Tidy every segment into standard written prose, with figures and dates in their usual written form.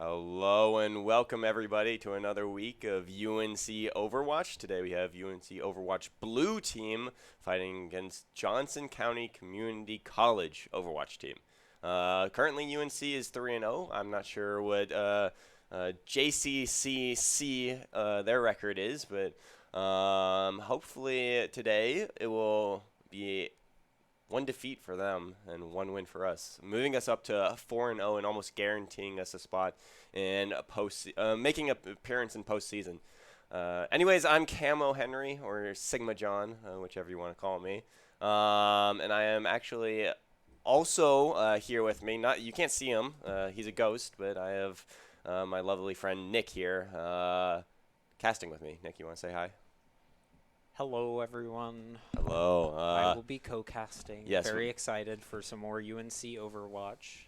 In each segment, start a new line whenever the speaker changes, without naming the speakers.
Hello and welcome everybody to another week of UNC Overwatch. Today we have UNC Overwatch Blue Team fighting against Johnson County Community College Overwatch team. Currently UNC is 3-0. I'm not sure what JCCC their record is, but hopefully today it will be one defeat for them and one win for us, moving us up to 4-0 and almost guaranteeing us a spot in making an appearance in postseason. Anyways, I'm Camo Henry, or Sigma John, whichever you want to call me, and I am actually also here with me. You can't see him; he's a ghost, but I have my lovely friend Nick here, casting with me. Nick, you want to say hi?
Hello, everyone.
Hello.
I will be co-casting.
Yes.
Very excited for some more UNC Overwatch.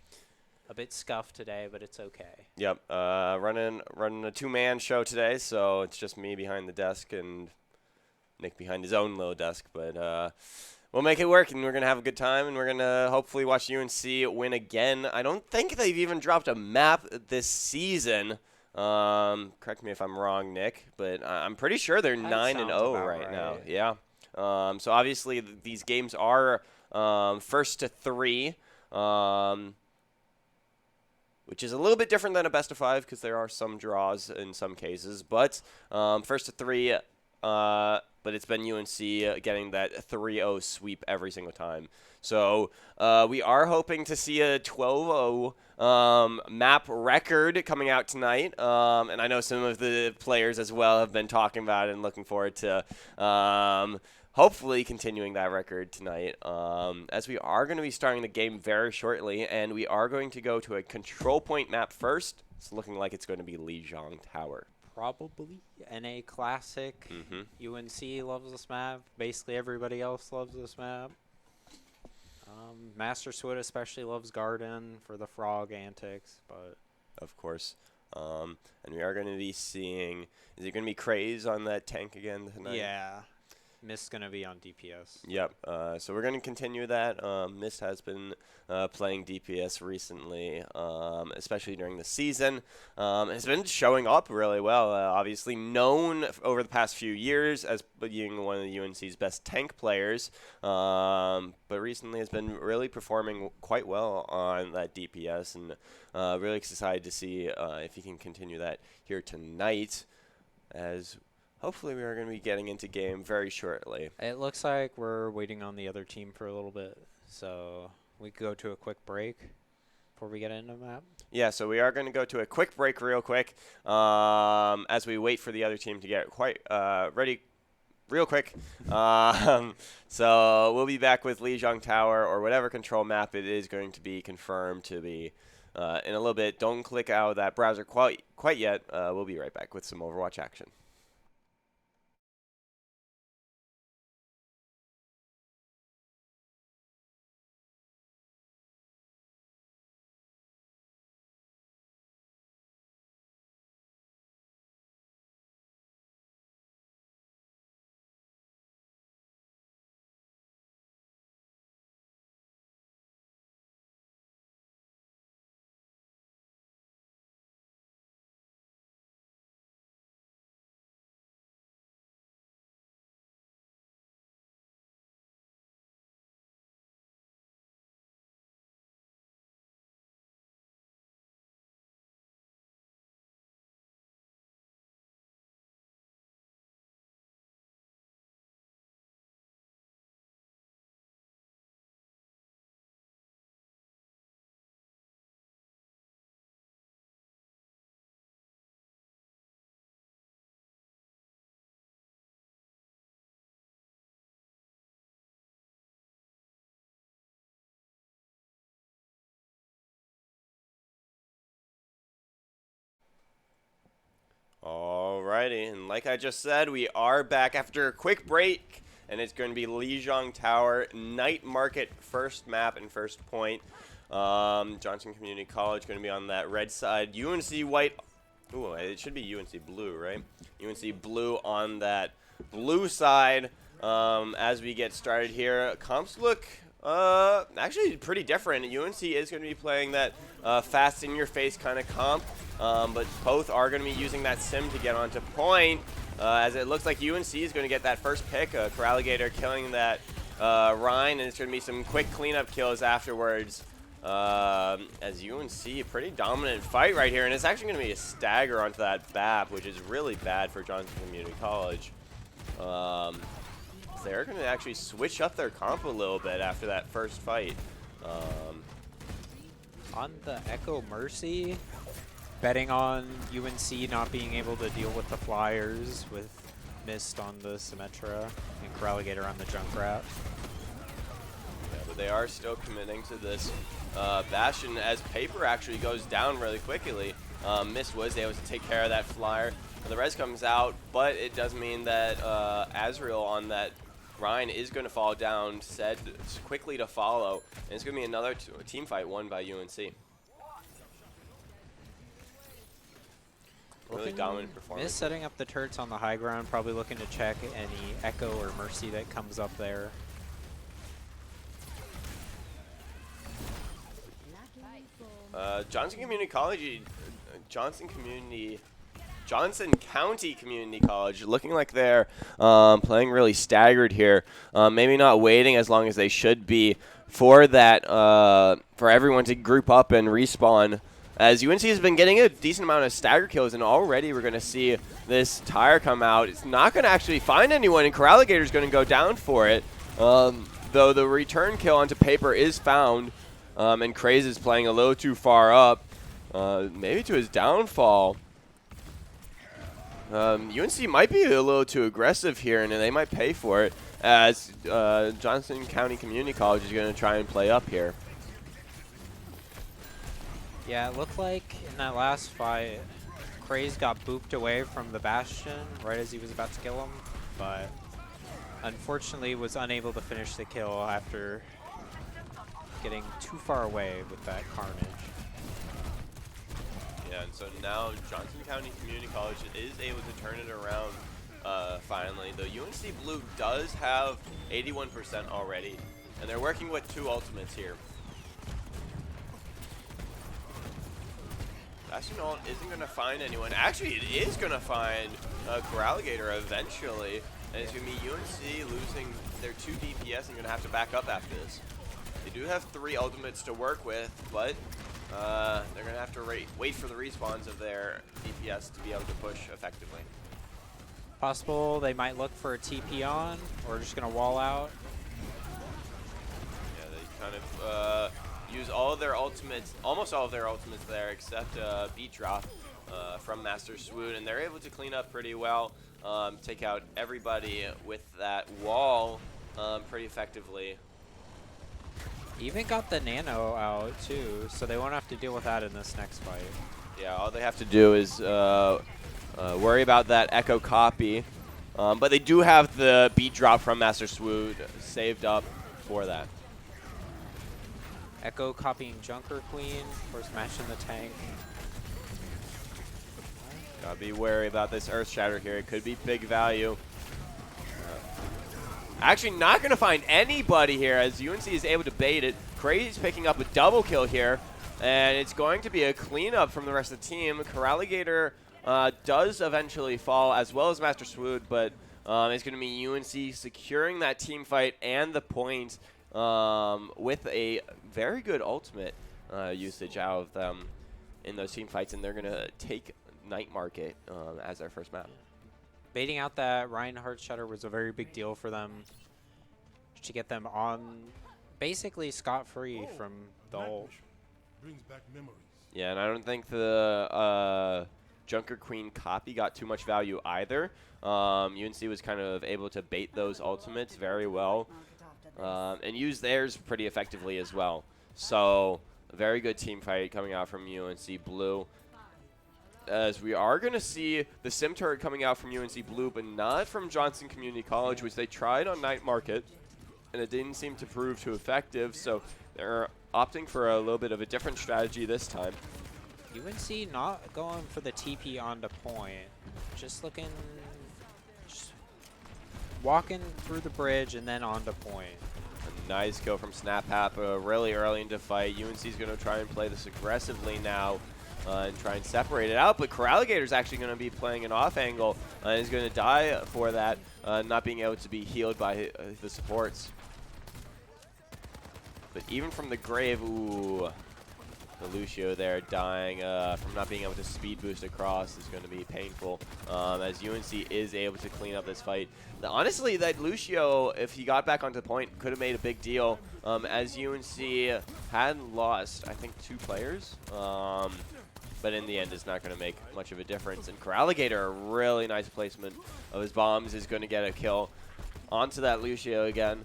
A bit scuffed today, but it's okay.
Yep. Running a two-man show today, so it's just me behind the desk and Nick behind his own little desk. But we'll make it work, and we're gonna have a good time, and we're gonna hopefully watch UNC win again. I don't think they've even dropped a map this season. Correct me if I'm wrong, Nick, but I'm pretty sure they're 9-0 right now. Yeah. So obviously these games are first to 3, which is a little bit different than a best of 5 because there are some draws in some cases. But first to 3, but it's been UNC getting that 3-0 sweep every single time. So we are hoping to see a 12-0 map record coming out tonight. And I know some of the players as well have been talking about it and looking forward to hopefully continuing that record tonight, as we are going to be starting the game very shortly, and we are going to go to a control point map first. It's looking like it's going to be Lijiang Tower.
Probably. NA Classic. UNC loves this map. Basically everybody else loves this map. Master Sweat especially loves Garden for the frog antics, but
of course. And we are going to be seeing, is it going to be Craze on that tank again tonight?
yeah. Mist's going to be on DPS.
Yep. So we're going to continue that. Mist has been playing DPS recently, especially during the season. Has been showing up really well. Obviously known over the past few years as being one of the UNC's best tank players, but recently has been really performing quite well on that DPS, and really excited to see if he can continue that here tonight, as hopefully we are going to be getting into game very shortly.
It looks like we're waiting on the other team for a little bit, so we could go to a quick break before we get into the map. Yeah,
so we are going to go to a quick break real quick as we wait for the other team to get quite ready real quick. So we'll be back with Lijiang Tower, or whatever control map it is going to be confirmed to be in a little bit. Don't click out of that browser quite yet. We'll be right back with some Overwatch action. Alrighty, and like I just said, we are back after a quick break, and it's going to be Lijiang Tower, Night Market, first map and first point. Johnson Community College going to be on that red side. UNC white, ooh, it should be UNC blue, right? UNC blue on that blue side. As we get started here, comps look actually pretty different. UNC is going to be playing that fast in your face kind of comp. but both are going to be using that sim to get onto point, as it looks like UNC is going to get that first pick. Coralligator killing that Rhine, and it's going to be some quick cleanup kills afterwards. As UNC, pretty dominant fight right here, and it's actually going to be a stagger onto that BAP, which is really bad for Johnson Community College. They're going to actually switch up their comp a little bit after that first fight.
On the Echo Mercy, betting on UNC not being able to deal with the Flyers with Mist on the Symmetra and Coralligator on the Junkrat.
Yeah, but they are still committing to this Bastion as Paper actually goes down really quickly. Mist was able to take care of that Flyer. And the res comes out, but it does mean that Azrael on that Ryan is going to fall down, said quickly to follow. And it's going to be another team fight won by UNC. Really dominant performance.
Mist setting up the turrets on the high ground, probably looking to check any Echo or Mercy that comes up there.
Johnson County Community College looking like they're playing really staggered here. Maybe not waiting as long as they should be for that, for everyone to group up and respawn. As UNC has been getting a decent amount of stagger kills, and already we're going to see this tire come out. It's not going to actually find anyone, and Coralligator is going to go down for it. Though the return kill onto Paper is found, and Craze is playing a little too far up, maybe to his downfall. UNC might be a little too aggressive here, and they might pay for it, as Johnson County Community College is going to try and play up here.
Yeah, it looked like in that last fight, Craze got booped away from the Bastion right as he was about to kill him, but unfortunately was unable to finish the kill after getting too far away with that carnage.
Yeah, and so now Johnson County Community College is able to turn it around finally. Though UNC Blue does have 81% already, and they're working with 2 ultimates here. Bastion ult isn't going to find anyone. Actually, it is going to find Coralligator eventually, and it's going to be UNC losing their 2 DPS and going to have to back up after this. They do have 3 ultimates to work with, but they're going to have to wait for the respawns of their DPS to be able to push effectively.
Possible they might look for a TP on, or just going to wall out.
Yeah, they kind of use all of their ultimates, almost all of their ultimates there, except beat drop from Master Swoon, and they're able to clean up pretty well, take out everybody with that wall pretty effectively.
Even got the nano out too, so they won't have to deal with that in this next fight.
Yeah, all they have to do is worry about that echo copy, but they do have the beat drop from Master Swoon saved up for that.
Echo copying Junker Queen, of course matching the tank.
Gotta be wary about this Earth Shatter here. It could be big value. Actually not going to find anybody here as UNC is able to bait it. Crazy's picking up a double kill here, and it's going to be a cleanup from the rest of the team. Coralligator does eventually fall, as well as Master Swoon, but it's going to be UNC securing that team fight and the point with a very good ultimate usage out of them in those team fights, and they're going to take Night Market as their first map.
Baiting out that Reinhardt Shutter was a very big deal for them to get them on basically scot-free from the ult.
Brings back memories.
Yeah, and I don't think the Junker Queen copy got too much value either. UNC was kind of able to bait those ultimates very well and use theirs pretty effectively as well. So, a very good team fight coming out from UNC Blue. As we are going to see the sim turret coming out from UNC Blue, but not from Johnson Community College, which they tried on Night Market, and it didn't seem to prove too effective, so they're opting for a little bit of a different strategy this time.
UNC not going for the TP onto point, just looking, just walking through the bridge and then onto point.
A nice kill from SnapHap really early into fight. UNC is going to try and play this aggressively now. and try and separate it out. But Coralligator's actually going to be playing an off angle and is going to die for that, not being able to be healed by the supports. But even from the grave, ooh, the Lucio there dying from not being able to speed boost across is going to be painful, as UNC is able to clean up this fight. Honestly, that Lucio, if he got back onto the point, could have made a big deal, as UNC had lost, I think, 2 players. But in the end, it's not going to make much of a difference. And Coralligator, a really nice placement of his bombs, is going to get a kill onto that Lucio again.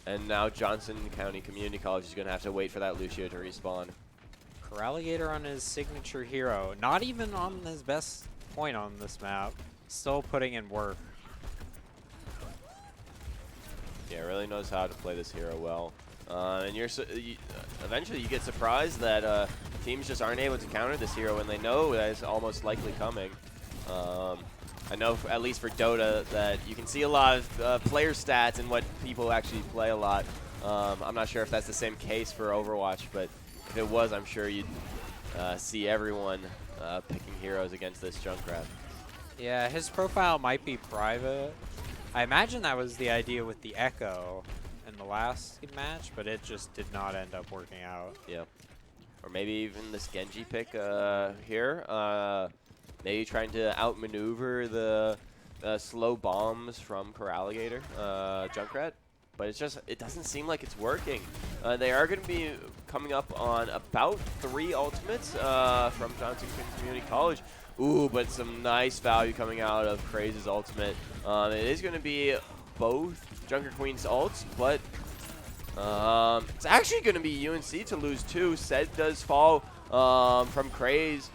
And now Johnson County Community College is going to have to wait for that Lucio to respawn.
Coralligator on his signature hero, not even on his best point on this map, still putting in work.
Yeah, really knows how to play this hero well. And eventually you get surprised that teams just aren't able to counter this hero when they know that it's almost likely coming. I know, at least for Dota, that you can see a lot of player stats and what people actually play a lot. I'm not sure if that's the same case for Overwatch, but if it was, I'm sure you'd see everyone picking heroes against this Junkrat.
Yeah, his profile might be private. I imagine that was the idea with the Echo in the last match, but it just did not end up working out.
Yeah. Or maybe even this Genji pick here. Maybe trying to outmaneuver the slow bombs from Coralligator, Junkrat. But it doesn't seem like it's working. They are going to be coming up on about 3 ultimates from Johnson Community College. Ooh, but some nice value coming out of Craze's ultimate. It is going to be both Junker Queen's ults, but it's actually going to be UNC to lose 2. Sed does fall from Craze.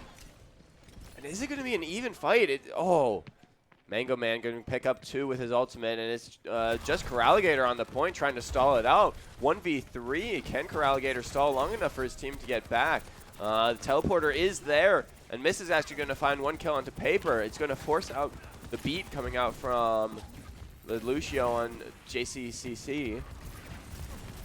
And is it going to be an even fight? Oh, Mango Man going to pick up 2 with his ultimate, and it's just Coralligator on the point trying to stall it out. 1v3. Can Coralligator stall long enough for his team to get back? The teleporter is there, and Miss is actually going to find 1 kill onto paper. It's going to force out the beat coming out from the Lucio on JCCC.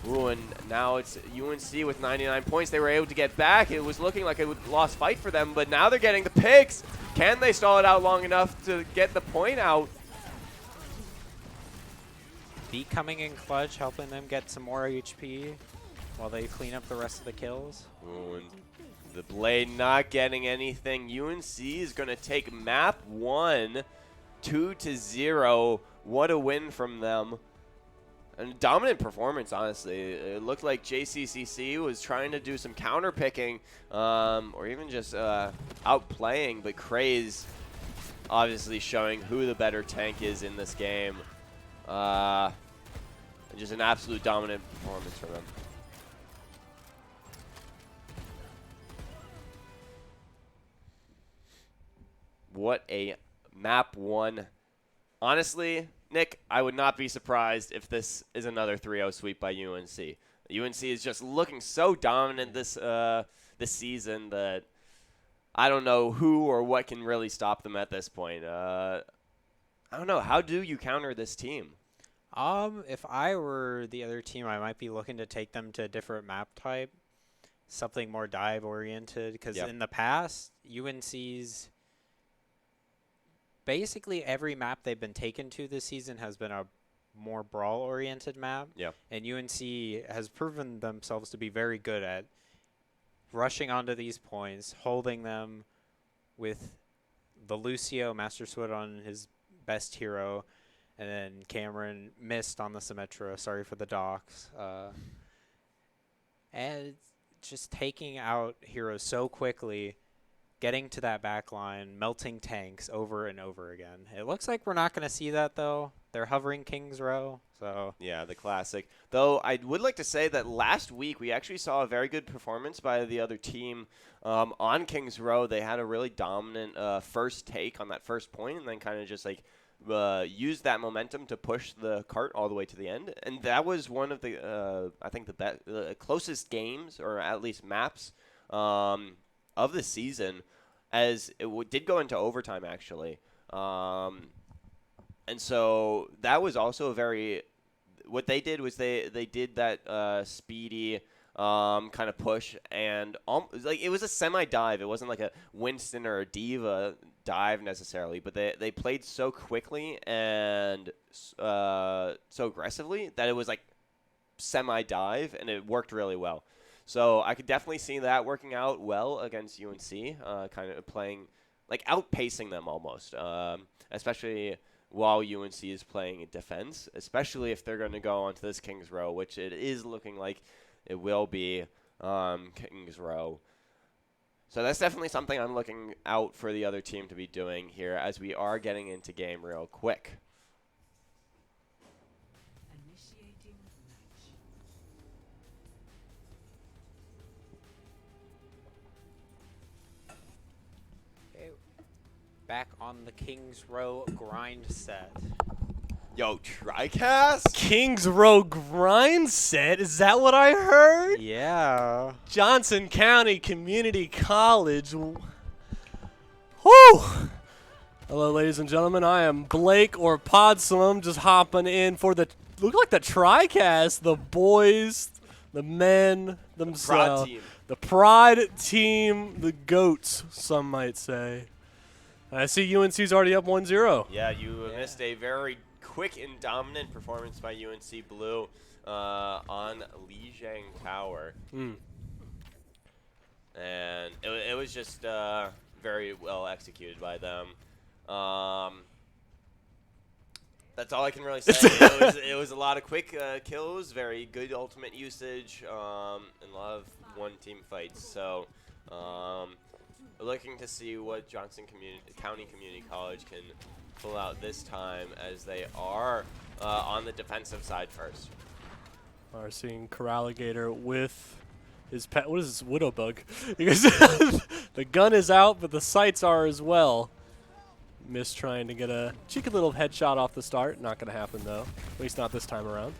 Ooh, and now it's UNC with 99 points. They were able to get back. It was looking like a lost fight for them, but now they're getting the picks. Can they stall it out long enough to get the point out?
Beat coming in clutch, helping them get some more HP while they clean up the rest of the kills.
Ooh, and the Blade not getting anything. UNC is going to take map 1, 2-0. What a win from them. And a dominant performance, honestly. It looked like JCCC was trying to do some counter picking, or even just outplaying, but Craze obviously showing who the better tank is in this game. Just an absolute dominant performance from them. What a map 1. Honestly, Nick, I would not be surprised if this is another 3-0 sweep by UNC. UNC is just looking so dominant this season that I don't know who or what can really stop them at this point. I don't know. How do you counter this team?
If I were the other team, I might be looking to take them to a different map type, something more dive oriented, because in the past, UNC's basically every map they've been taken to this season has been a more brawl-oriented map.
Yeah. And
UNC has proven themselves to be very good at rushing onto these points, holding them with the Lucio Master Sword on his best hero, and then Cameron missed on the Symmetra. Sorry for the docks. And just taking out heroes so quickly, getting to that back line, melting tanks over and over again. It looks like we're not going to see that, though. They're hovering King's Row, so...
Yeah, the classic. Though I would like to say that last week we actually saw a very good performance by the other team on King's Row. They had a really dominant first take on that first point and then kind of just like used that momentum to push the cart all the way to the end. And that was one of the, I think, the closest games, or at least maps, of the season, as it did go into overtime, actually. And so that was also a very... What they did was they did that speedy kind of push, and like it was a semi-dive. It wasn't like a Winston or a Diva dive necessarily, but they played so quickly and so aggressively that it was like semi-dive, and it worked really well. So I could definitely see that working out well against UNC, kind of playing, like outpacing them almost, especially while UNC is playing defense, especially if they're going to go onto this King's Row, which it is looking like it will be King's Row. So that's definitely something I'm looking out for the other team to be doing here as we are getting into game real quick.
Back on the King's Row grind set.
Yo, TriCast?
Kings Row grind set? Is that what I heard?
Yeah.
Johnson County Community College. Whew! Hello, ladies and gentlemen. I am Blake or Podsum, just hopping in for the look like the TriCast. The boys, the men themselves, the pride team, the goats. Some might say. I see UNC's already up 1-0.
Yeah, you missed a very quick and dominant performance by UNC Blue on Lijiang Tower. And it was just very well executed by them. That's all I can really say. It was a lot of quick kills, very good ultimate usage, and a lot of one-team fights. So looking to see what Johnson County Community College can pull out this time, as they are on the defensive side first.
Are seeing Coralligator with his pet. What is this, Widow Bug? Because the gun is out, but the sights are as well. Miss trying to get a cheeky little headshot off the start. Not going to happen, though. At least not this time around.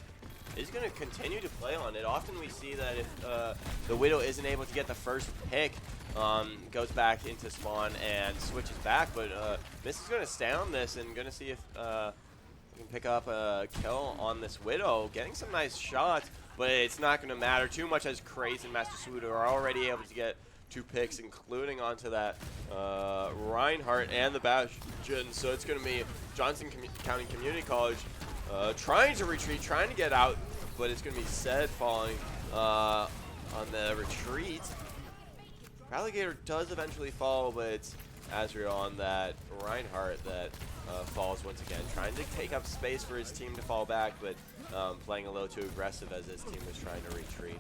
Is going to continue to play on it. Often we see that if the Widow isn't able to get the first pick, goes back into spawn and switches back, but Miss is going to stay on this and going to see if we can pick up a kill on this Widow. Getting some nice shots, but it's not going to matter too much as Craze and Master Sudo are already able to get 2 picks, including onto that Reinhardt and the Bastion. So it's going to be Johnson County Community College trying to retreat, trying to get out, but it's going to be Zed falling on the retreat. Alligator does eventually fall, but it's Azrael on that Reinhardt that falls once again, trying to take up space for his team to fall back, but playing a little too aggressive as his team was trying to retreat.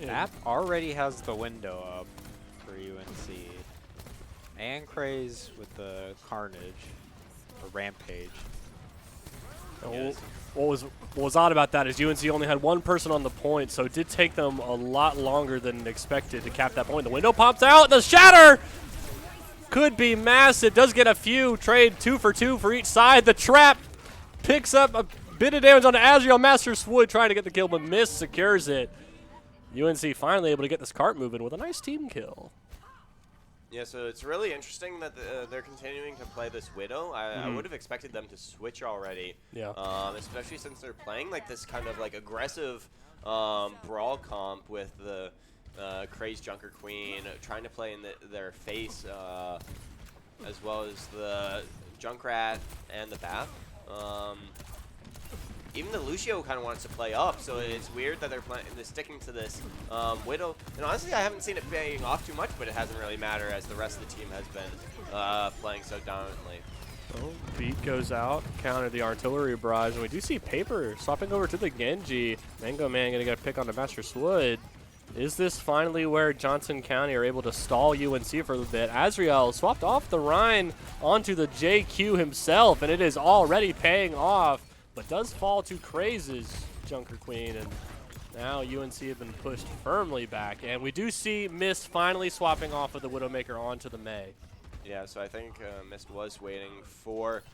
App already has the window up for UNC. And Craze with the Carnage, or Rampage.
Yes. What was odd about that is UNC only had 1 person on the point, so it did take them a lot longer than expected to cap that point. The window pops out. The shatter could be mass. It does get a few. Trade 2 for 2 for each side. The trap picks up a bit of damage on Azrael. Master Swood trying to get the kill, but Miss secures it. UNC finally able to get this cart moving with a nice team kill.
Yeah, so it's really interesting that they're continuing to play this Widow. I would have expected them to switch already. Yeah. Especially since they're playing like this kind of like aggressive brawl comp with the Crazed Junker Queen, trying to play in their face, as well as the Junkrat and the Bath. Even the Lucio kind of wants to play up, so it's weird that they're sticking to this Widow. And honestly, I haven't seen it paying off too much, but it hasn't really mattered as the rest of the team has been playing so dominantly.
Oh, beat goes out, counter the artillery barrage, and we do see Paper swapping over to the Genji. Mango Man gonna get a pick on the Master Swood. Is this finally where Johnson County are able to stall UNC for a little bit? Azrael swapped off the Rhine onto the JQ himself, and it is already paying off, but does fall to Craze's Junker Queen, and now UNC have been pushed firmly back. And we do see Mist finally swapping off of the Widowmaker onto the Mei.
Yeah, so I think Mist was waiting for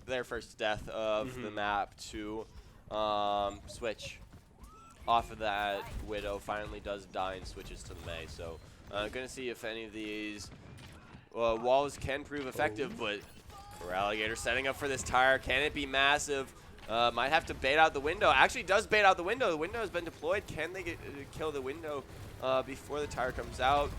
their first death of the map to switch off of that Widow. Finally does die and switches to the Mei. So going to see if any of these walls can prove effective, but Alligator setting up for this tire. Can it be massive? Might have to bait out the window. Actually does bait out the window. The window has been deployed. Can they kill the window before the tire comes out?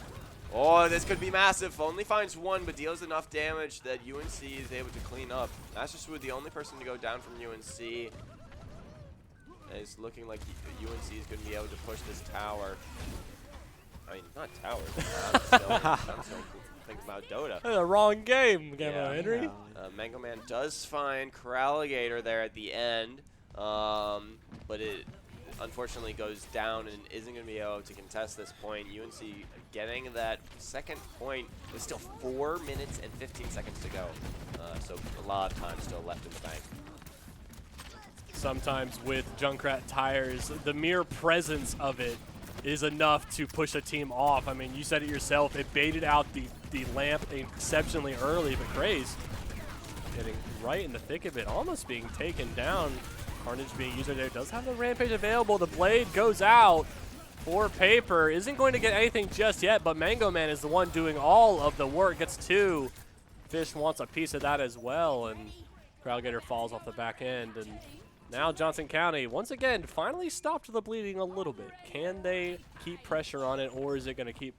Oh, this could be massive. Only finds one, but deals enough damage that UNC is able to clean up. Master Swood, the only person to go down from UNC. And it's looking like UNC is going to be able to push this tower. I mean, not tower. I'm still thinking about Dota.
The wrong game,
Yeah.
Henry.
Mango Man does find Coralligator there at the end, but it unfortunately goes down and isn't going to be able to contest this point. UNC getting that second point. There's still 4 minutes and 15 seconds to go, so a lot of time still left in the bank.
Sometimes with Junkrat tires, the mere presence of it is enough to push a team off. I mean, you said it yourself. It baited out the lamp exceptionally early, but Craze getting right in the thick of it, almost being taken down. Carnage being used there. Does have the Rampage available. The blade goes out for Paper. Isn't going to get anything just yet, but Mango Man is the one doing all of the work. Gets 2. Fish wants a piece of that as well, and Crowdgator falls off the back end. And now Johnson County, once again, finally stopped the bleeding a little bit. Can they keep pressure on it, or is it going to keep,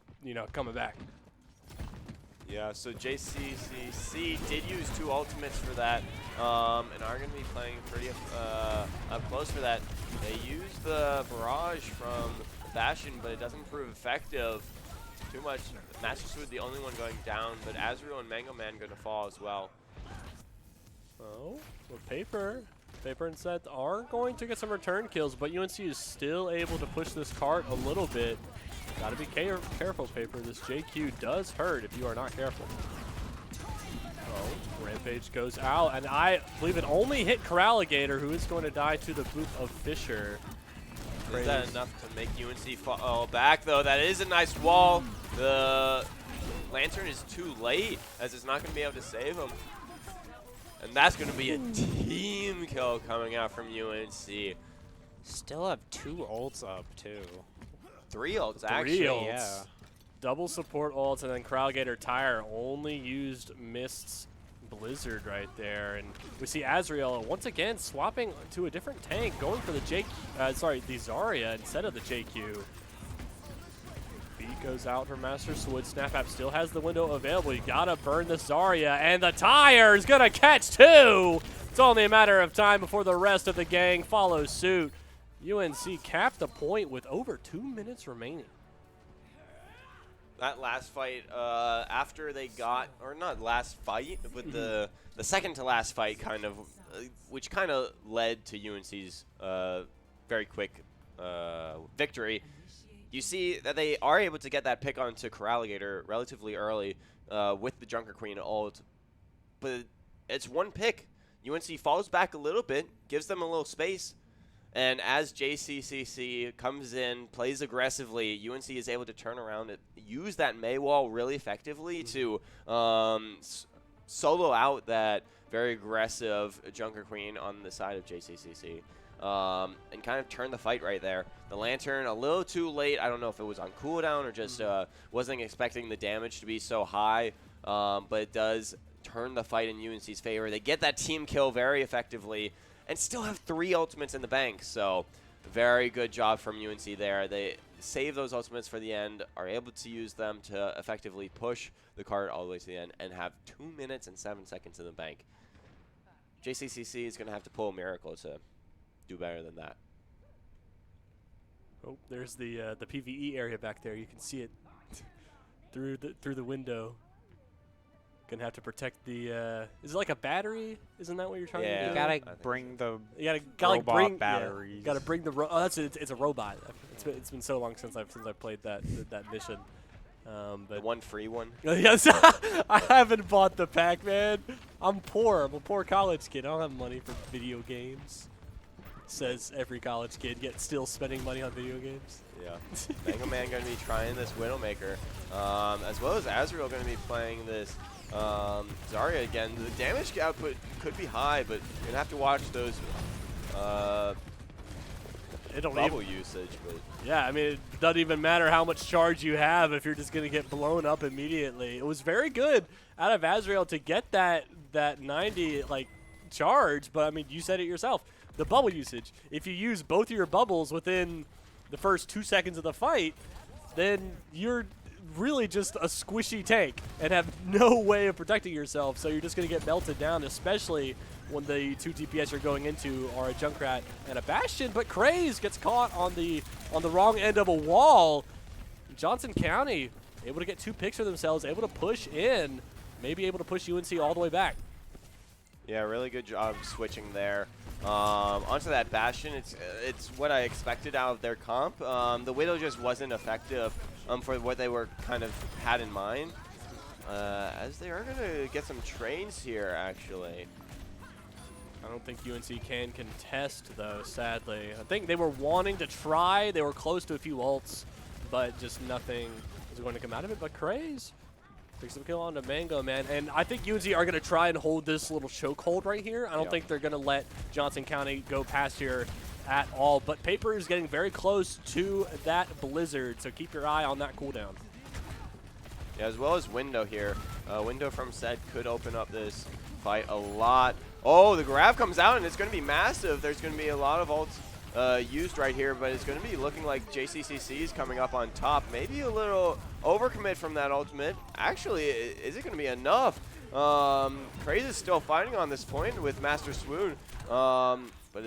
coming back?
Yeah, so JCCC did use 2 ultimates for that, and are going to be playing pretty up close for that. They used the barrage from Bastion, but it doesn't prove effective too much. Master Swood the only one going down, but Azrael and Mango Man going to fall as well.
Oh, well, Paper and Seth are going to get some return kills, but UNC is still able to push this cart a little bit. Gotta be careful, Paper. This JQ does hurt if you are not careful. Oh, Rampage goes out, and I believe it only hit Coralligator, who is going to die to the boot of Fisher.
Is that enough to make UNC fall back, though? That is a nice wall. The Lantern is too late, as it's not going to be able to save him. And that's going to be a team kill coming out from UNC.
Still have 2 ults up, too.
3 ults,
3
actually.
ults.
Yeah.
Double support ults, and then Crowdgator Tire only used Mist's Blizzard right there. And we see Azrael once again swapping to a different tank, going for the the Zarya instead of the JQ. Beat goes out for Master Swood. Snap still has the window available. You gotta burn the Zarya, and the Tire is gonna catch 2. It's only a matter of time before the rest of the gang follows suit. UNC capped the point with over 2 minutes remaining.
That last fight, after they got, or not last fight, but the second to last fight kind of, which kind of led to UNC's very quick victory. You see that they are able to get that pick onto Coralligator relatively early with the Junker Queen ult, but it's one pick. UNC falls back a little bit, gives them a little space, and as JCCC comes in, plays aggressively, UNC is able to turn around and use that Mei wall really effectively to solo out that very aggressive Junker Queen on the side of JCCC. And kind of turn the fight right there. The Lantern a little too late. I don't know if it was on cooldown or just wasn't expecting the damage to be so high, but it does turn the fight in UNC's favor. They get that team kill very effectively and still have 3 ultimates in the bank, so very good job from UNC there. They save those ultimates for the end, are able to use them to effectively push the cart all the way to the end, and have 2 minutes and 7 seconds in the bank. JCCC is going to have to pull a miracle to do better than that.
Oh, there's the PvE area back there. You can see it through the window. Gonna have to protect the. Is it like a battery? Isn't that what you're trying to do?
You gotta bring the
gotta
robot
bring
batteries.
Yeah, gotta bring the. Oh, it's a robot. It's been so long since I've played that mission. But
The one free one.
Yes, I haven't bought the pack, man. I'm poor. I'm a poor college kid. I don't have money for video games. Says every college kid, yet still spending money on video games.
Yeah. Mango Man going to be trying this Widowmaker, as well as Azrael going to be playing this Zarya again. The damage output could be high, but you're going to have to watch those bubble usage. But
Yeah, I mean, it doesn't even matter how much charge you have if you're just going to get blown up immediately. It was very good out of Azrael to get that 90 charge, but I mean, you said it yourself. the bubble usage. If you use both of your bubbles within the first 2 seconds of the fight, then you're really just a squishy tank and have no way of protecting yourself, so you're just going to get melted down, especially when the 2 DPS you're going into are a Junkrat and a Bastion. But Craze gets caught on the wrong end of a wall. Johnson County able to get 2 picks for themselves, able to push in, maybe able to push UNC all the way back.
Yeah, really good job switching there. Onto that Bastion, it's what I expected out of their comp. The Widow just wasn't effective for what they were kind of had in mind. As they are going to get some trains here, actually.
I don't think UNC can contest, though, sadly. I think they were wanting to try. They were close to a few ults, but just nothing was going to come out of it. But Craze picks up a kill on the Mango Man. And I think UNC are going to try and hold this little chokehold right here. I don't think they're going to let Johnson County go past here at all. But Paper is getting very close to that Blizzard, so keep your eye on that cooldown.
Yeah, as well as Window here. Window from Set could open up this fight a lot. Oh, the grab comes out, and it's going to be massive. There's going to be a lot of ults used right here, but it's going to be looking like JCCC is coming up on top. Maybe a little overcommit from that ultimate. Actually, is it going to be enough? Craze is still fighting on this point with Master Swoon, but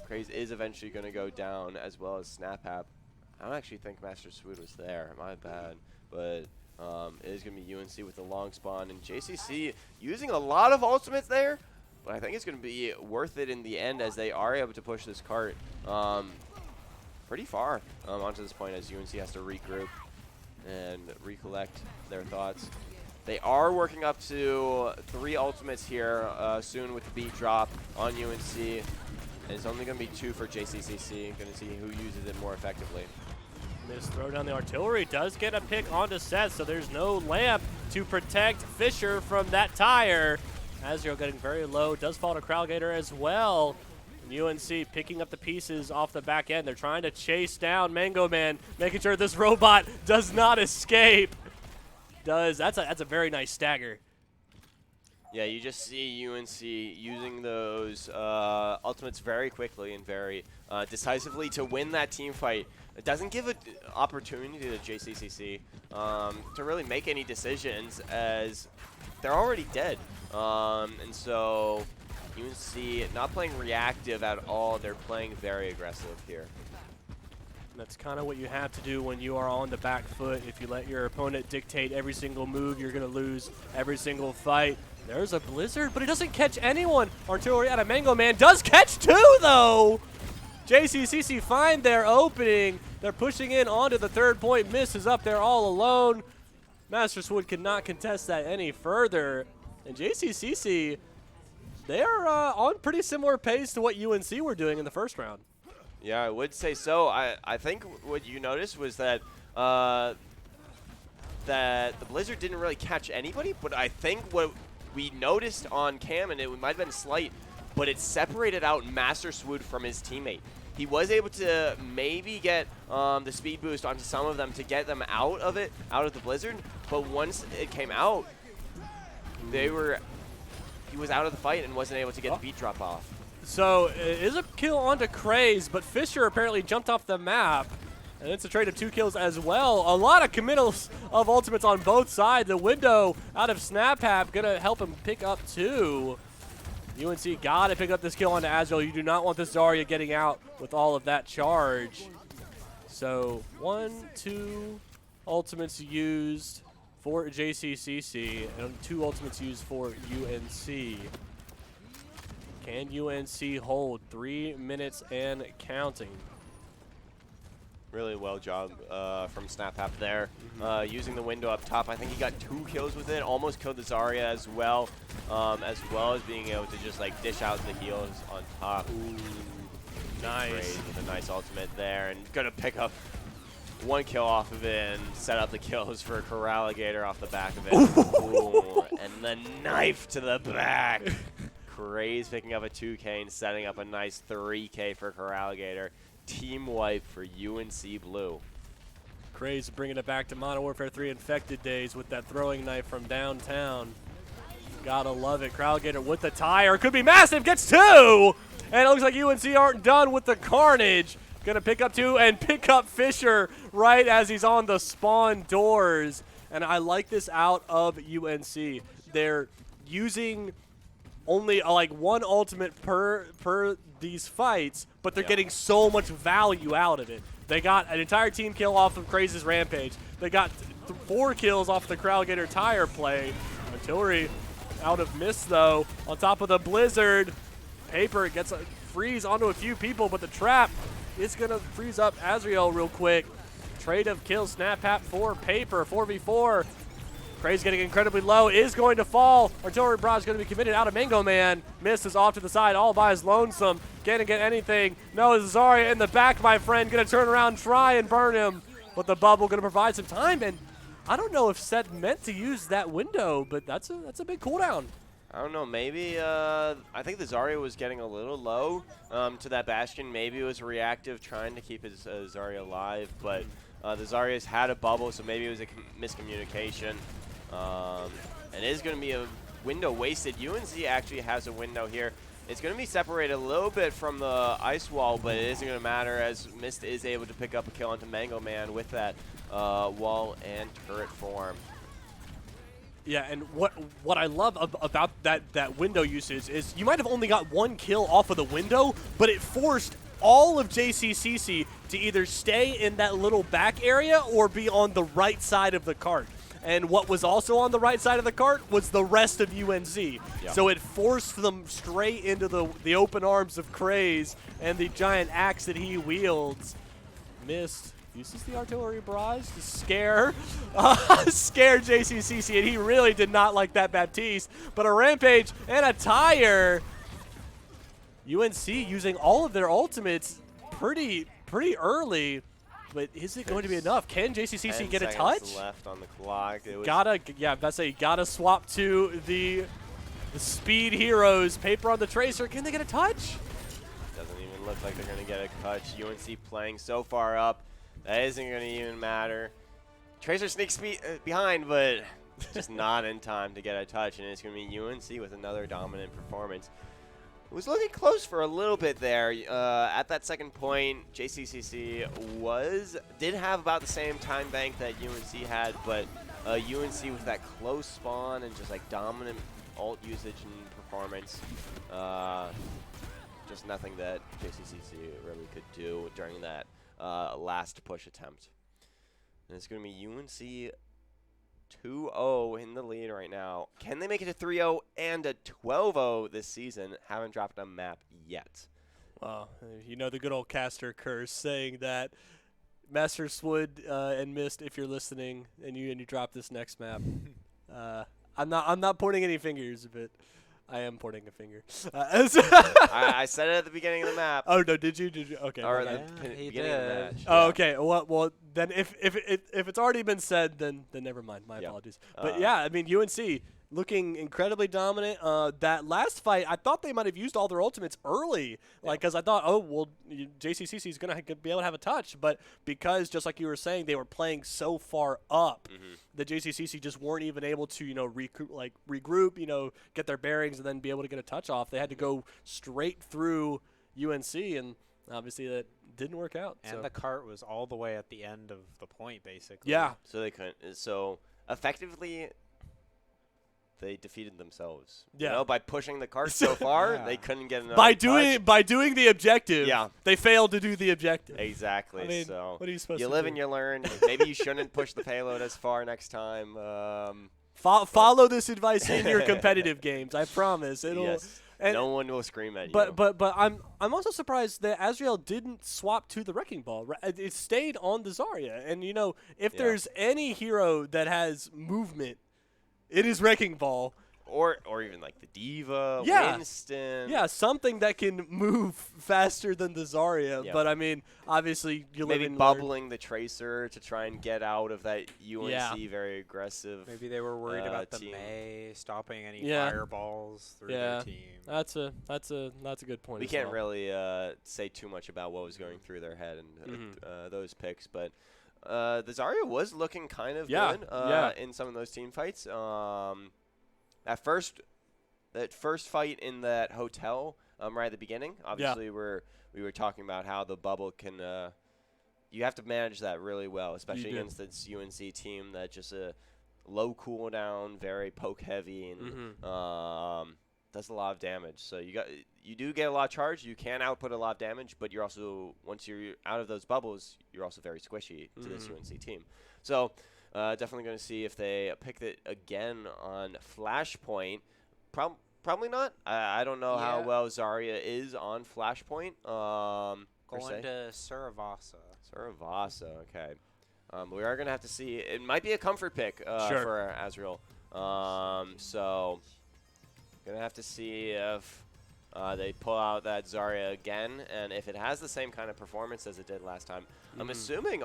Craze is eventually going to go down, as well as SnapHap. I don't actually think Master Swoon was there. My bad. But it is going to be UNC with the long spawn, and JCC using a lot of ultimates there. But I think it's going to be worth it in the end, as they are able to push this cart pretty far onto this point, as UNC has to regroup and recollect their thoughts. They are working up to 3 ultimates here soon with the beat drop on UNC. And it's only going to be 2 for JCCC. Going to see who uses it more effectively.
This throw down the artillery does get a pick onto Seth, so there's no lamp to protect Fisher from that tire. Azrael getting very low, does fall to Crowgator as well. And UNC picking up the pieces off the back end. They're trying to chase down Mango Man, making sure this robot does not escape. That's a very nice stagger.
Yeah, you just see UNC using those ultimates very quickly and very decisively to win that team fight. It doesn't give an opportunity to JCCC to really make any decisions, as they're already dead. And so UNC not playing reactive at all. They're playing very aggressive here.
That's kind of what you have to do when you are on the back foot. If you let your opponent dictate every single move, you're going to lose every single fight. There's a Blizzard, but it doesn't catch anyone. Artillery out of Mango Man does catch 2, though. JCCC find their opening. They're pushing in onto the 3rd point. Miss is up there all alone. Masterswood cannot contest that any further. And JCCC, they're on pretty similar pace to what UNC were doing in the 1st round.
Yeah, I would say so. I think what you noticed was that that the Blizzard didn't really catch anybody, but I think what we noticed on cam, and it might have been slight, but it separated out Master Swood from his teammate. He was able to maybe get the speed boost onto some of them to get them out of the Blizzard, but once it came out, he was out of the fight and wasn't able to get the beat drop off.
So it is a kill onto Craze, but Fisher apparently jumped off the map. And it's a trade of 2 kills as well. A lot of committals of ultimates on both sides. The Window out of SnapHap gonna help him pick up 2. UNC gotta pick up this kill onto Azrael. You do not want this Zarya getting out with all of that charge. So 1, 2 ultimates used for JCCC and 2 ultimates used for UNC. Can UNC hold 3 minutes and counting?
Really well job from SnapHap there. Using the Window up top. I think he got 2 kills with it. Almost killed the Zarya as well as being able to just like dish out the heals on top.
Ooh, nice.
Craze with a nice ultimate there, and gonna pick up 1 kill off of it and set up the kills for Coraligator off the back of it. Ooh, and the knife to the back. Craze picking up a 2K and setting up a nice 3K for Coraligator. Team wipe for UNC Blue.
Craze bringing it back to Modern Warfare 3 Infected days with that throwing knife from downtown. Gotta love it. Crowdgator with the tire. Could be massive. Gets 2. And it looks like UNC aren't done with the carnage. Going to pick up 2 and pick up Fisher right as he's on the spawn doors. And I like this out of UNC. They're using only like 1 ultimate per these fights, but they're getting so much value out of it. They got an entire team kill off of Craze's Rampage. They got 4 kills off the Crowdgator tire play. Artillery out of Mist, though. On top of the Blizzard, Paper gets a freeze onto a few people, but the trap is going to freeze up Azrael real quick. Trade of kills, Snap Hap for Paper, 4v4. Craze getting incredibly low, is going to fall. Artillery Barrage is going to be committed out of Mango Man. Mist is off to the side, all by his lonesome. Can't get anything. No, Zarya in the back, my friend. Going to turn around, try and burn him. But the bubble going to provide some time. And I don't know if Seth meant to use that window, but that's a big cooldown.
I don't know, maybe, I think the Zarya was getting a little low to that Bastion. Maybe it was reactive, trying to keep his Zarya alive, but the Zarya's had a bubble, so maybe it was a miscommunication. And it is going to be a window wasted. UNC actually has a window here. It's going to be separated a little bit from the ice wall, but it isn't going to matter as Mist is able to pick up a kill onto Mango Man with that wall and turret form.
Yeah, and what I love about that window usage is you might have only got 1 kill off of the window, but it forced all of JCCC to either stay in that little back area or be on the right side of the cart. And what was also on the right side of the cart was the rest of UNC. Yeah. So it forced them straight into the open arms of Craze and the giant axe that he wields. Mist uses the artillery barrage to scare JCCC, and he really did not like that Baptiste. But a Rampage and a tire. UNC using all of their ultimates pretty early. But is it going to be enough? Can JCCC get a touch?
Left on the clock.
Gotta swap to the speed heroes. Paper on the Tracer. Can they get a touch?
Doesn't even look like they're going to get a touch. UNC playing so far up. That isn't going to even matter. Tracer sneaks behind, but just not in time to get a touch. And it's going to be UNC with another dominant performance. It was looking close for a little bit there. At that second point, JCCC did have about the same time bank that UNC had, but UNC with that close spawn and just like dominant ult usage and performance, just nothing that JCCC really could do during that last push attempt. And it's going to be UNC 2-0 in the lead right now. Can they make it a 3-0 and a 12-0 this season? Haven't dropped a map yet.
Well, you know the good old caster curse saying that Master Swood and Mist, if you're listening and you drop this next map, I'm not pointing any fingers, but I am pointing a finger.
I said it at the beginning of the map.
Oh no, did you? Okay.
Or
the
beginning of the match.
Oh, okay. Well, then if it's already been said, then never mind. My apologies. But yeah, I mean UNC looking incredibly dominant. That last fight, I thought they might have used all their ultimates early, because I thought, oh well, JCCC is gonna be able to have a touch, but because just like you were saying, they were playing so far up, the JCCC just weren't even able to regroup, get their bearings, and then be able to get a touch off. They had to go straight through UNC, and obviously that didn't work out.
And the cart was all the way at the end of the point, basically.
Yeah.
So they couldn't. So effectively, they defeated themselves.
Yeah.
By pushing the cart so far, they couldn't get enough.
By doing the objective,
yeah,
they failed to do the objective.
Exactly.
I mean,
so
what are you supposed to
do? You live and you learn. Maybe you shouldn't push the payload as far next time.
Follow this advice in your competitive games. I promise.
Yes. No one will scream at you.
But I'm also surprised that Azrael didn't swap to the Wrecking Ball. It stayed on the Zarya. And if there's any hero that has movement, it is Wrecking Ball.
Or even like the Diva,
yeah.
Winston.
Yeah, something that can move faster than the Zarya. But I mean, obviously you live
maybe bubbling the Tracer to try and get out of that UNC very aggressive.
Maybe they were worried about the May stopping any fireballs through their team.
That's a good point.
We can't really say too much about what was going through their head and those picks, but the Zarya was looking kind of good in some of those team fights. That first fight in that hotel, right at the beginning. Obviously, we were talking about how the bubble can you have to manage that really well, especially against this UNC team that just a low cooldown, very poke heavy, and does a lot of damage. So you do get a lot of charge. You can output a lot of damage, but you're also, once you're out of those bubbles, you're also very squishy to this UNC team. So definitely going to see if they pick it again on Flashpoint. Probably not. I don't know how well Zarya is on Flashpoint.
Going to Saravasa.
Saravasa, okay. But we are going to have to see. It might be a comfort pick for Azrael. So going to have to see if they pull out that Zarya again, and if it has the same kind of performance as it did last time. I'm assuming,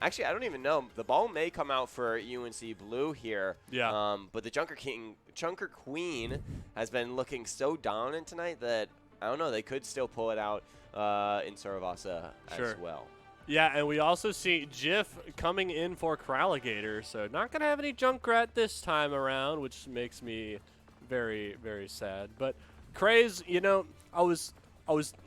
actually, I don't even know. The ball may come out for UNC Blue here.
Yeah.
But the Junker Queen has been looking so dominant tonight that, I don't know, they could still pull it out in Saravasa as well.
Yeah, and we also see Jif coming in for Cralligator, so not going to have any Junkrat this time around, which makes me very, very sad. But Craze, you know, I was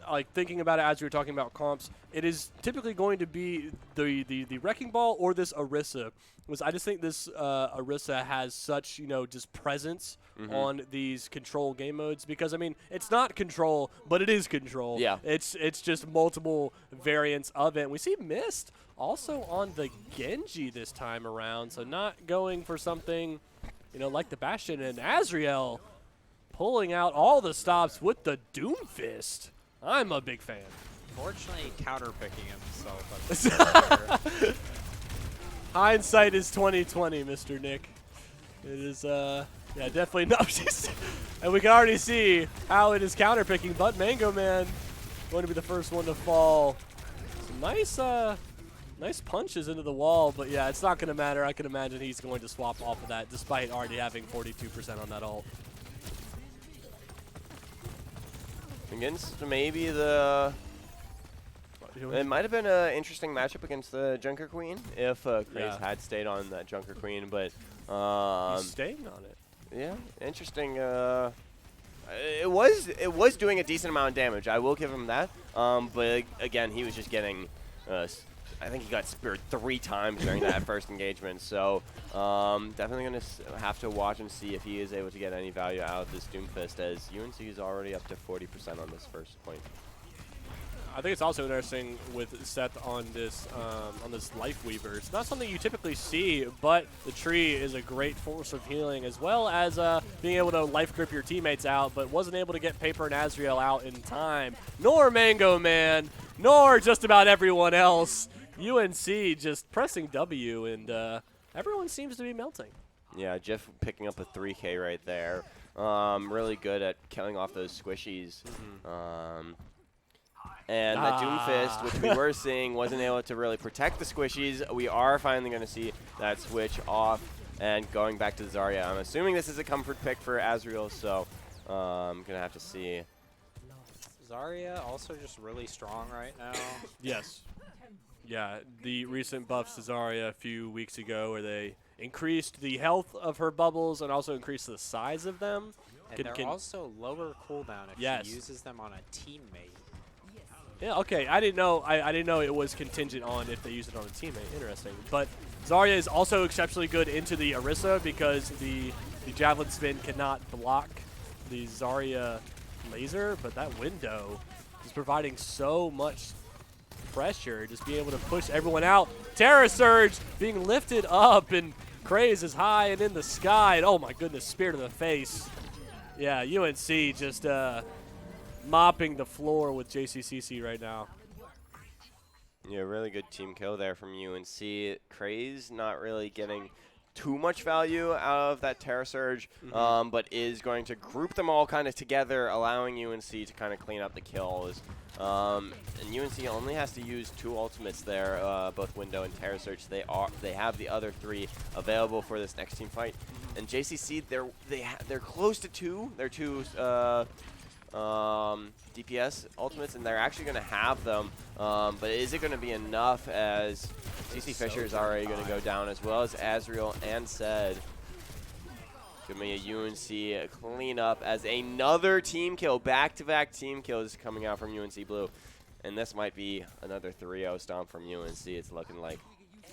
like thinking about it as we were talking about comps. It is typically going to be the Wrecking Ball or this Orisa. I just think this Orisa has such, you know, just presence on these control game modes, because I mean it's not control, but it is control.
Yeah.
It's just multiple variants of it. And we see Mist also on the Genji this time around, so not going for something, you know, like the Bastion, and Azrael pulling out all the stops with the Doomfist. I'm a big fan.
Fortunately, counter-picking himself.
Hindsight is 20/20, Mr. Nick. It is, yeah, definitely not. And we can already see how it is counter-picking, but Mango Man going to be the first one to fall. Some nice punches into the wall, but yeah, it's not going to matter. I can imagine he's going to swap off of that, despite already having 42% on that ult.
Against maybe it might have been an interesting matchup against the Junker Queen if Craze had stayed on that Junker Queen, but
he's staying on it.
Yeah, interesting. It was doing a decent amount of damage. I will give him that. But again, he was just getting. I think he got speared 3 times during that first engagement. So definitely going to have to watch and see if he is able to get any value out of this Doomfist, as UNC is already up to 40% on this first point.
I think it's also interesting with Seth on this Life Weaver. It's not something you typically see, but the tree is a great force of healing, as well as being able to life grip your teammates out, but wasn't able to get Paper and Azrael out in time, nor Mango Man, nor just about everyone else. UNC just pressing W, and everyone seems to be melting.
Yeah, Jeff picking up a 3K right there. Really good at killing off those squishies. And the Doomfist, which we were seeing, wasn't able to really protect the squishies. We are finally going to see that switch off and going back to Zarya. I'm assuming this is a comfort pick for Azrael, so I'm going to have to see.
Zarya also just really strong right now.
Yes. Yeah, the recent buffs to Zarya a few weeks ago, where they increased the health of her bubbles and also increased the size of them.
And they're also lower cooldown if she uses them on a teammate.
Yeah, okay. I didn't know. I didn't know it was contingent on if they use it on a teammate. Interesting. But Zarya is also exceptionally good into the Orisa, because the Javelin Spin cannot block the Zarya laser, but that window is providing so much pressure, just being able to push everyone out. Terra Surge being lifted up, and Craze is high and in the sky. And oh my goodness, spear to the face. Yeah, UNC just mopping the floor with JCCC right now.
Yeah, really good team kill there from UNC. Craze not really getting too much value out of that Terra Surge, but is going to group them all kind of together, allowing UNC to kind of clean up the kills. And UNC only has to use 2 ultimates there, both Window and Terra Surge. They have the other 3 available for this next team fight. And JCC, they're close to 2. They're 2 DPS ultimates, and they're actually going to have them. But is it going to be enough, as CC Fisher is already going to go down, as well as Azrael and Zed. Give me a UNC cleanup as another team kill, back-to-back team kills coming out from UNC Blue. And this might be another 3-0 stomp from UNC, it's looking like.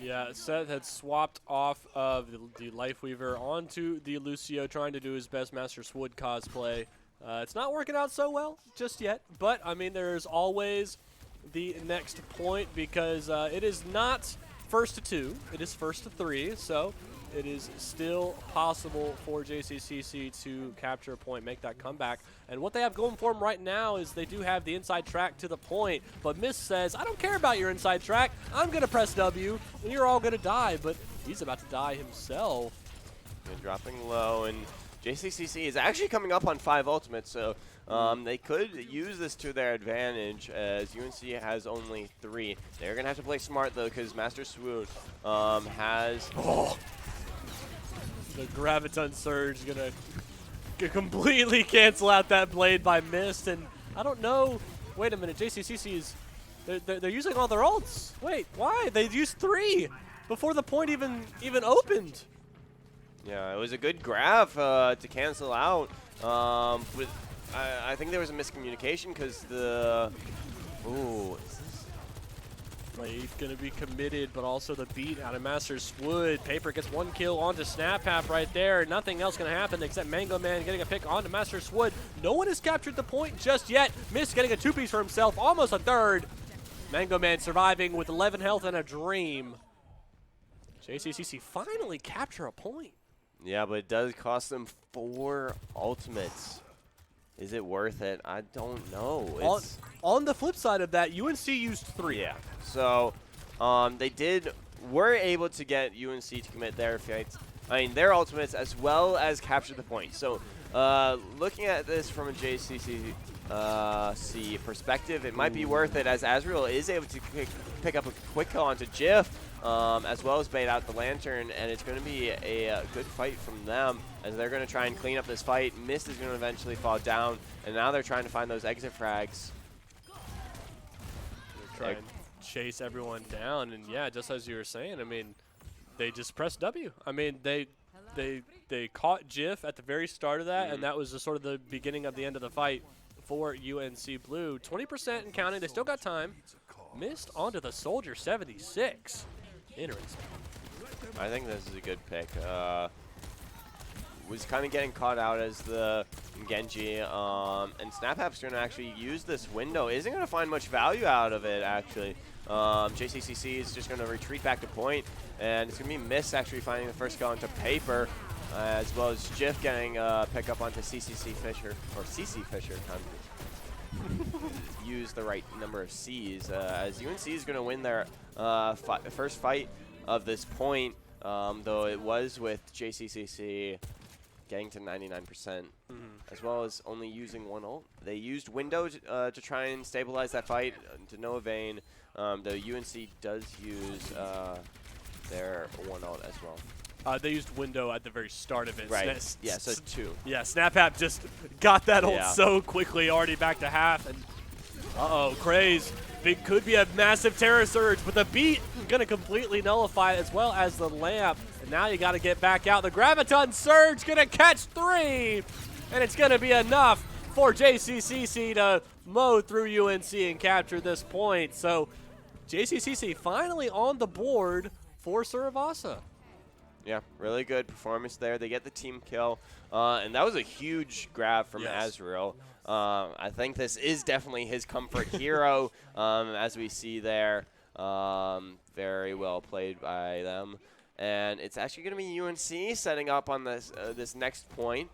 Yeah, Seth had swapped off of the Lifeweaver onto the Lucio, trying to do his best Master Swood cosplay. It's not working out so well just yet, but, I mean, there's always the next point because it is not first to 2, it is first to 3, so it is still possible for JCCC to capture a point, make that comeback. And what they have going for them right now is they do have the inside track to the point, but Miss says, I don't care about your inside track, I'm going to press W, and you're all going to die, but he's about to die himself.
And dropping low, and JCCC is actually coming up on 5 ultimates, so they could use this to their advantage as UNC has only 3. They're going to have to play smart, though, because Master Swoon has...
Oh. The Graviton Surge gonna completely cancel out that blade by Mist, and I don't know. Wait a minute, JCCC is they're using all their ults. Wait, why? They used 3 before the point even opened.
Yeah, it was a good grab to cancel out, but I think there was a miscommunication because the
Blade gonna be committed, but also the beat out of Master Swood. Paper gets 1 kill onto SnapHap right there. Nothing else gonna happen except Mango Man getting a pick onto Master Swood. No one has captured the point just yet. Miss getting a 2-piece for himself, almost a 3rd. Mango Man surviving with 11 health and a dream. JCCC finally capture a point.
Yeah, but it does cost them 4 ultimates. Is it worth it? I don't know.
On the flip side of that, UNC used 3.
Yeah. So they were able to get UNC to commit their fights. I mean, their ultimates as well as capture the point. So looking at this from a JCCC perspective, it might be worth it as Azrael is able to pick up a quick kill onto Jiff, as well as bait out the Lantern, and it's going to be a good fight from them as they're going to try and clean up this fight. Mist is going to eventually fall down, and now they're trying to find those exit frags.
Try and chase everyone down, and yeah, just as you were saying, I mean, they just pressed W. I mean, they caught Jiff at the very start of that, and that was the sort of the beginning of the end of the fight for UNC Blue. 20% and counting. They still got time. Missed onto the Soldier 76. Interesting.
I think this is a good pick. Was kind of getting caught out as the Genji, and SnapHap's going to actually use this window. Isn't going to find much value out of it, actually. JCCC is just going to retreat back to point, and it's going to be Miss actually finding the first kill onto Paper, as well as Jiff getting pick up onto CCC Fisher, or CC Fisher. Use the right number of C's, as UNC is going to win their first fight of this point, though it was with JCCC getting to 99%, as well as only using 1 ult. They used window to try and stabilize that fight to no avail. Though UNC does use their 1 ult as well.
They used window at the very start of it.
Right. Yeah, so 2.
Yeah, SnapHap just got that ult so quickly, already back to half. And Craze. Big could be a massive Terror Surge, but the beat is going to completely nullify it, as well as the lamp. And now you got to get back out. The Graviton Surge going to catch 3, and it's going to be enough for JCCC to mow through UNC and capture this point. So JCCC finally on the board for Suravasa.
Yeah, really good performance there. They get the team kill, and that was a huge grab from Azrael. I think this is definitely his comfort hero, as we see there. Very well played by them. And it's actually going to be UNC setting up on this this next point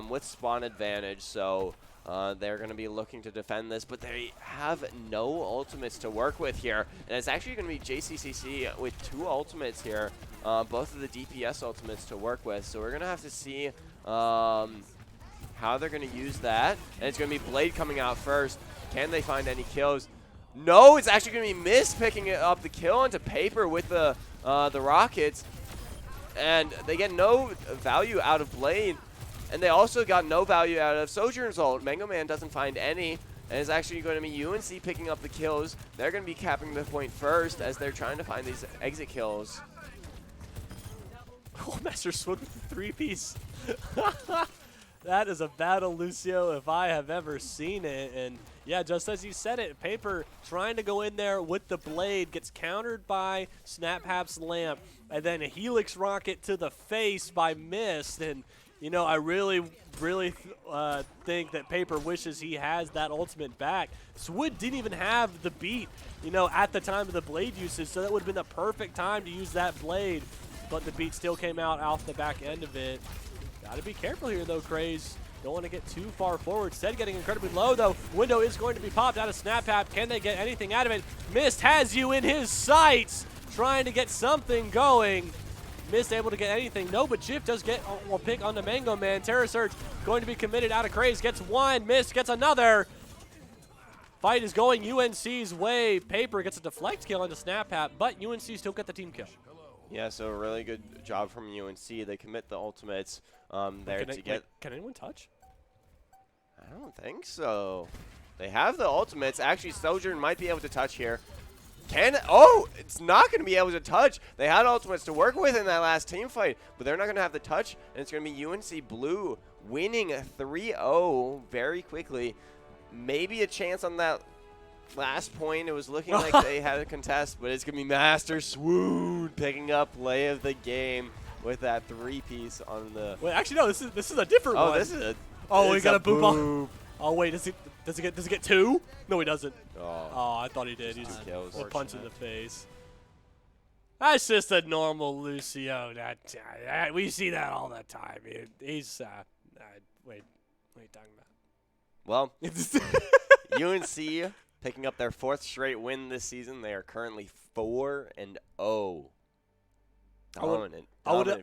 with spawn advantage. So they're going to be looking to defend this, but they have no ultimates to work with here. And it's actually going to be JCCC with 2 ultimates here, both of the DPS ultimates to work with. So we're going to have to see how they're going to use that. And it's going to be Blade coming out first. Can they find any kills? No, it's actually going to be Miss picking up the kill onto Paper with the rockets. And they get no value out of Blade. And they also got no value out of Sojourner's ult. Mango Man doesn't find any. And it's actually going to be UNC picking up the kills. They're going to be capping the point first as they're trying to find these exit kills.
Oh, Master Swood with the 3-piece. That is a battle, Lucio, if I have ever seen it. And yeah, just as you said it, Paper trying to go in there with the blade, gets countered by SnapHap's Lamp, and then a Helix Rocket to the face by Mist. And, you know, I really think that Paper wishes he has that ultimate back. Swood didn't even have the beat, you know, at the time of the blade usage, so that would have been the perfect time to use that blade. But the beat still came out off the back end of it. Got to be careful here, though, Craze. Don't want to get too far forward. Instead, getting incredibly low, though. Window is going to be popped out of SnapHap. Can they get anything out of it? Mist has you in his sights, trying to get something going. Mist able to get anything. No, but Jif does get a pick on the Mango Man. Terror Surge going to be committed out of Craze. Gets one. Mist gets another. Fight is going UNC's way. Paper gets a deflect kill into SnapHap, but UNC still get the team kill.
Yeah, so a really good job from UNC. They commit the ultimates there to get.
Can anyone touch?
I don't think so. They have the ultimates. Actually, Sojourn might be able to touch here. Oh, it's not going to be able to touch. They had ultimates to work with in that last team fight, but they're not going to have the touch, and it's going to be UNC Blue winning 3-0 very quickly. Maybe a chance on that last point. It was looking like they had a contest, but it's going to be Master Swoon picking up play of the game with that 3-piece on the.
Wait, actually, no. This is a different one.
Oh, this is a.
Oh, we got a boop.
boop.
Oh wait, does he get two? No, he doesn't.
Oh,
I thought he did. He just
kills.
a punch in the face. That's just a normal Lucio. We see that all the time. He's wait, what are you talking about?
Well, UNC picking up their 4th straight win this season. They are currently 4-0. Dominant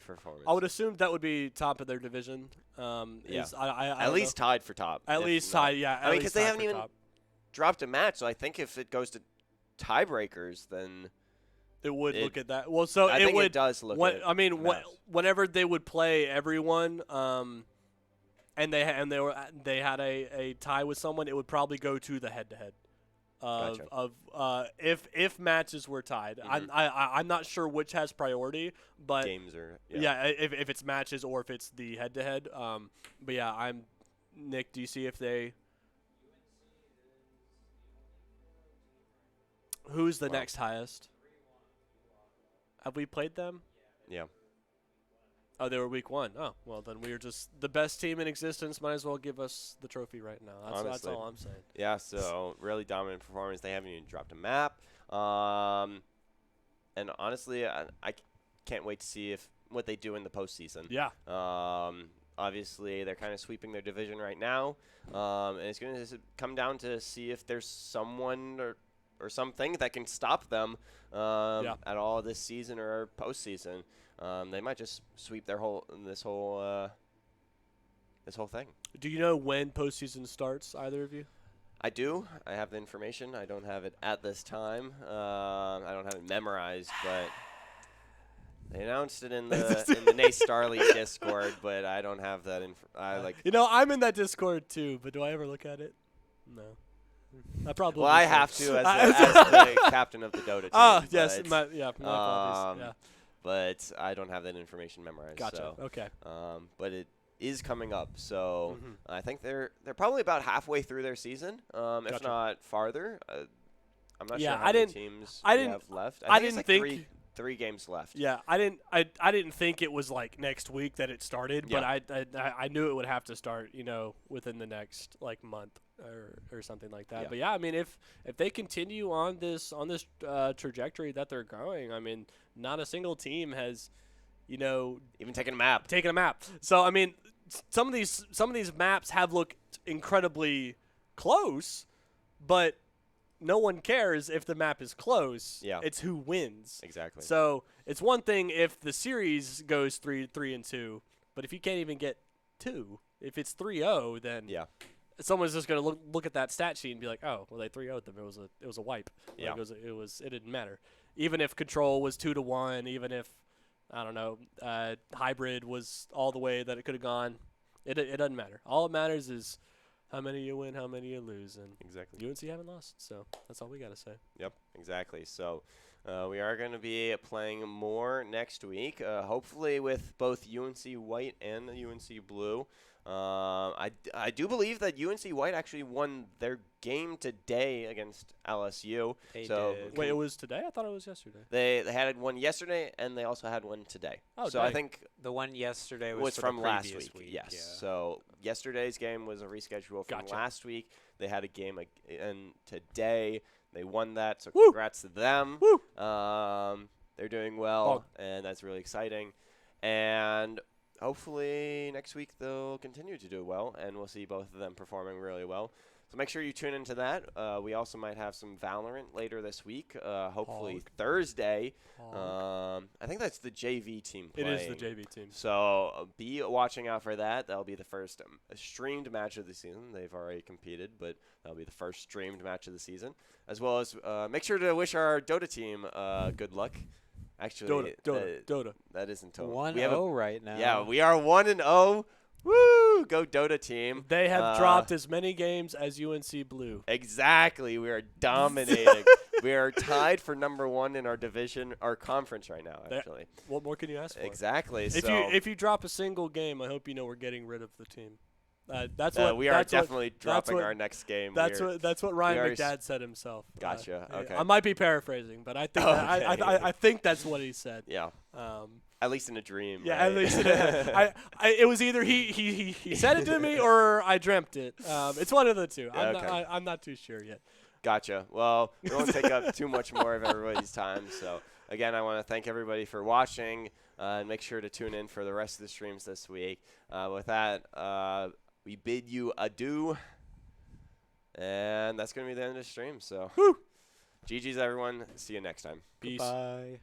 performance.
I would assume that would be top of their division.
Yeah.
I
at least tied for top.
At least tied, yeah.
I mean, because they haven't even dropped a match, so I think if it goes to tiebreakers, then
it would look at that. Well, so
I think it does look at
I mean, whenever they would play everyone, and they had a tie with someone, it would probably go to the head-to-head. If matches were tied.
Mm-hmm.
I'm not sure which has priority, but
games or
if it's matches or if it's the head-to-head. But yeah, Nick, do you see if they who's the next highest? Have we played them?
Yeah.
Oh, they were week 1. Oh, well, then we are just the best team in existence. Might as well give us the trophy right now. That's all I'm saying.
Yeah, so really dominant performance. They haven't even dropped a map. And honestly, I can't wait to see what they do in the postseason.
Yeah.
Obviously, they're kind of sweeping their division right now. And it's going to come down to see if there's someone or something that can stop them at all this season or postseason. They might just sweep this whole thing.
Do you know when postseason starts, either of you?
I do. I have the information. I don't have it at this time. I don't have it memorized, but they announced it in the NACE Star League Discord, but I don't have that
You know, I'm in that Discord too, but do I ever look at it? No. I probably.
Well, I have to as the captain of the Dota team.
Oh, yes. My apologies. Yeah.
But I don't have that information memorized.
Gotcha.
So,
okay.
But it is coming up, so I think they're probably about halfway through their season, if not farther. I'm not sure how many teams we have left. I think it's like three games left.
Yeah, I didn't think it was like next week that it started, but I knew it would have to start, within the next like month or something like that.
Yeah.
But yeah, I mean, if they continue on this trajectory that they're going, I mean, not a single team has,
even taken a map.
So I mean, some of these maps have looked incredibly close, but no one cares if the map is close.
Yeah.
It's who wins.
Exactly.
So it's one thing if the series goes 3-2, but if you can't even get 2, if it's 3-0, then someone's just gonna look at that stat sheet and be like, oh, well, they 3-0'd them. It was a wipe.
Yeah.
Like it didn't matter. Even if control was 2-1, even if I don't know, hybrid was all the way that it could have gone, it doesn't matter. All it matters is how many you win, how many you lose, and
exactly.
UNC haven't lost, so that's all we got to say.
Yep, exactly. So We are going to be playing more next week, hopefully with both UNC White and UNC Blue. I do believe that UNC White actually won their game today against LSU.
They
so
did.
Wait, it was today? I thought it was yesterday.
They had one yesterday, and they also had one today.
Oh,
so I
dang.
think
The one yesterday
was
for
from
the
last
previous
week.
week.
Yes.
Yeah.
So yesterday's game was a reschedule from
Gotcha.
last week. They had a game, and today they won that. So
Woo!
congrats to them.
Woo!
They're doing well,
Bog.
and that's really exciting. And hopefully next week they'll continue to do well, and we'll see both of them performing really well. So make sure you tune into that. We also might have some Valorant later this week, hopefully
Hog.
Thursday.
Hog.
I think that's the JV team
It
playing.
is the JV team.
So be watching out for that. That'll be the first streamed match of the season. They've already competed, but that'll be the first streamed match of the season. As well as make sure to wish our Dota team good luck. Actually,
Dota.
that isn't total.
1-0 right now.
Yeah, we are 1-0. Woo! Go Dota team.
They have dropped as many games as UNC Blue.
Exactly. We are dominating. We are tied for #1 in our division, our conference right now, actually.
What more can you ask for?
Exactly.
If you drop a single game, I hope you know we're getting rid of the team. That's what
we are
that's what-
definitely dropping our next game.
That's what Ryan
we are
McDad said himself.
Gotcha. Okay.
I might be paraphrasing, but I think
Okay.
I think that's what he said.
Yeah. At least in a dream.
Yeah,
right?
at least it was either he said it to me or I dreamt it. It's one of the two.
Okay.
I'm not too sure yet.
Gotcha. Well, we won't take up too much more of everybody's time. So, again, I want to thank everybody for watching, and make sure to tune in for the rest of the streams this week. With that, we bid you adieu, and that's going to be the end of the stream. So, GG's, everyone. See you next time.
Peace.
Bye.